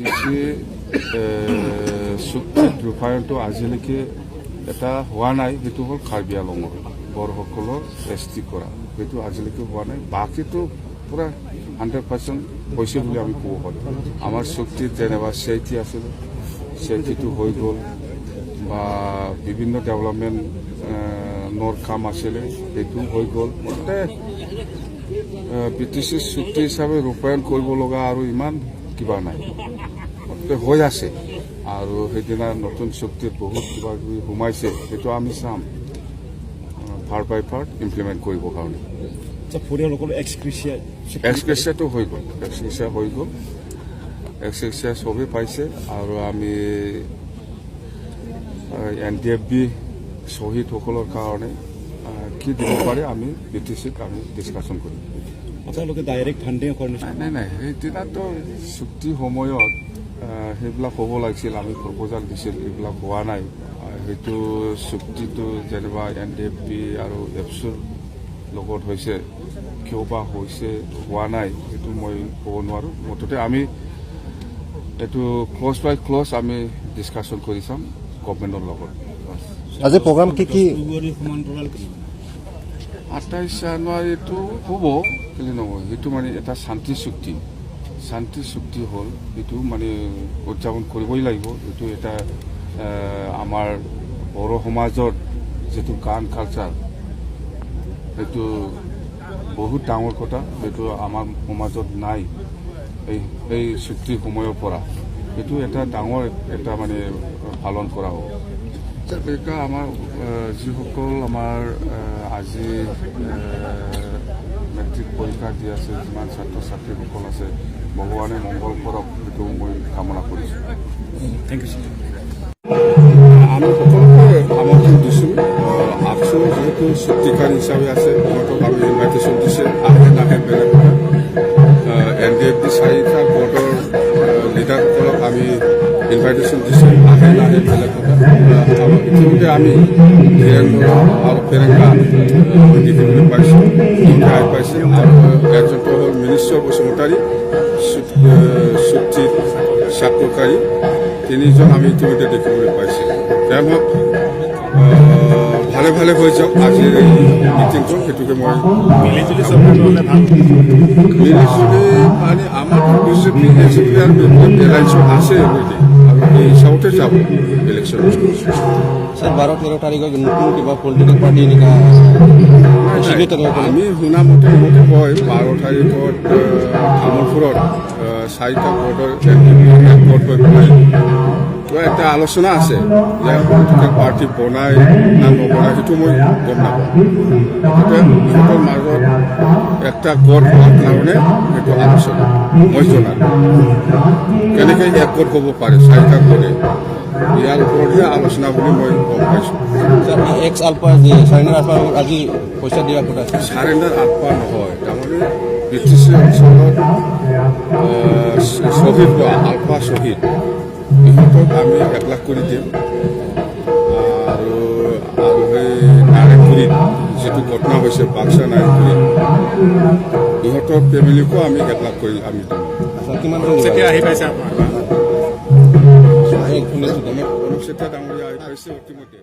BTC চুক্তিত ৰূপায়ণটো আজিলৈকে এটা হোৱা নাই, সেইটো হ'ল কাৰ্বি আংলঙৰ বড়োসকলৰ ST কৰা, সেইটো আজিলৈকে হোৱা নাই। বাকীটো পূৰা 100% হৈছে বুলি আমি ক'ব পাৰোঁ। আমাৰ চুক্তিত যেনিবা চেইটি আছিল, চেইটিটো হৈ গ'ল, বা বিভিন্ন ডেভেলপমেণ্টৰ কাম আছিলে, সেইটো হৈ গ'ল। মুঠতে বিটিচি চুক্তি হিচাপে ৰূপায়ণ কৰিব লগা আৰু ইমান কিবা নাই, মুঠতে হৈ আছে। আৰু সেইদিনা নতুন চুক্তিত বহুত কিবা কিবি সোমাইছে, সেইটো আমি চাম পাৰ্ট বাই পাৰ্ট ইমপ্লিমেণ্ট কৰিবৰ কাৰণে। এক্সক্ৰেচিয়াটো হৈ গ'ল, এক্সক্ৰেচিয়া হৈ গ'ল, এক্সক্ৰেচিয়া চবেই পাইছে। আৰু আমি NDFB শ্বহীদসকলৰ কাৰণে কি দিব পাৰে আমি BTCত আমি ডিছকাশ্যন কৰিম। আপোনালোকে ডাইৰেক্ট ফাণ্ডিং কৰে? নাই, সেইদিনাতো চুক্তিৰ সময়ত সেইবিলাক হ'ব লাগিছিল, আমি প্ৰপ'জাল দিছিল, এইবিলাক হোৱা নাই। সেইটো চুক্তিটো যেনিবা NDFB আৰু এপছুৰ লগত হৈছে, কিয় বা হৈছে হোৱা নাই সেইটো মই ক'ব নোৱাৰোঁ। মুঠতে আমি এইটো ক্লজ বাই ক্লজ আমি ডিছকাশ্যন কৰি চাম গভৰ্ণমেণ্টৰ লগত। আজি প্ৰগ্ৰাম কি 28 জানুৱাৰীটো হ'ব, কেলৈ নহয়, সেইটো মানে এটা শান্তি চুক্তি হ'ল, সেইটো মানে উদযাপন কৰিবই লাগিব। এইটো এটা আমাৰ বড়ো সমাজৰ যিটো গান কালচাৰ, সেইটো বহুত ডাঙৰ কথা, সেইটো আমাৰ সমাজত নাই এই চুক্তিৰ সময়ৰ পৰা। এইটো এটা ডাঙৰ এটা মানে পালন কৰা হ'ব। গতিকে আমাৰ যিসকল আমাৰ আজি মেট্ৰিক পৰীক্ষা দি আছে, যিমান ছাত্ৰ ছাত্ৰীসকল আছে, ভগৱানে মংগল কৰক, সেইটো মই কামনা কৰিছোঁ। Thank you. আমি সকলোকে আমন্ত্ৰণ দিছোঁ। আকচুৰ যিহেতু চুক্তিকাৰী হিচাপে আছে, সিহঁতক আমি ইনভাইটেশ্যন দিছে, আহে নাহে বেলেগ কথা। NDFB 4টা বৰ্ডৰ লিডাৰসকলক আমি ইনভাইটেশ্যন দিছোঁ, আহে নাহে বেলেগ কথা। ইতিমধ্যে আমি ধীৰেন্দ্ৰ আৰু প্ৰিয়ংকা দেখিবলৈ পাইছোঁ, আহি পাইছে। আৰু এজনটো হ'ল মিনিষ্টৰ বসুমতাৰী, চুক্তিত স্বাক্ষৰকাৰী, তিনিজন আমি ইতিমধ্যে দেখিবলৈ পাইছোঁ। তেওঁলোক ভালে হৈ যাওক আজিৰ এই মিটিংটো, সেইটোকে মই মিলিজুলি মানে আমাৰ বিজেপি আৰু এলায়েন্সত আছে অলৰেডি, আৰু এই হিচাপতে যাব ইলেকশ্যন। স্যার 12-13 তারিখে নতুন কিবা পলিটিক্যাল পার্টি এনেকা আমি শুনা মতে কয় 12 তাৰিখত তামোলপুৰত 4টা বৰ্ডৰ এয়াৰপৰ্ট হৈ পেলাই কিবা এটা আলোচনা আছে যে পলিটিকেল পাৰ্টি বনাই না নবনাই, সেইটো মই গম নাপাওঁ। সিহঁতৰ মাজত একটা গড় হোৱাৰ কাৰণে সেইটো আলোচনা মই জনাত কেনেকৈ একগোট হ'ব পাৰে 4টা গড়ে, ইয়াৰ ওপৰতহে আলোচনা বুলি মই গম পাইছোঁ। এক্স আলফা যে চাৰেণ্ডাৰ আলফা আজি পইচা দিয়া কথা আছে। চাৰেণ্ডাৰ আলফা নহয়, তাৰমানে BTC অঞ্চলত শ্বহীদ বা আলফা শ্বহীদ, ইহঁতক আমি 1 লাখ কৰি দিম। আৰু সেই নাৰায়ণপুৰীত যিটো ঘটনা হৈছে বাক্সা নাৰায়ণপুৰীত, ইহঁতৰ ফেমিলিকো আমি 1 লাখ কৰি আমি দিম। কিমান আহি পাইছে আপোনাৰ? অনুপ চেতিয়া ডাঙৰীয়া আহি পাইছে ইতিমধ্যে।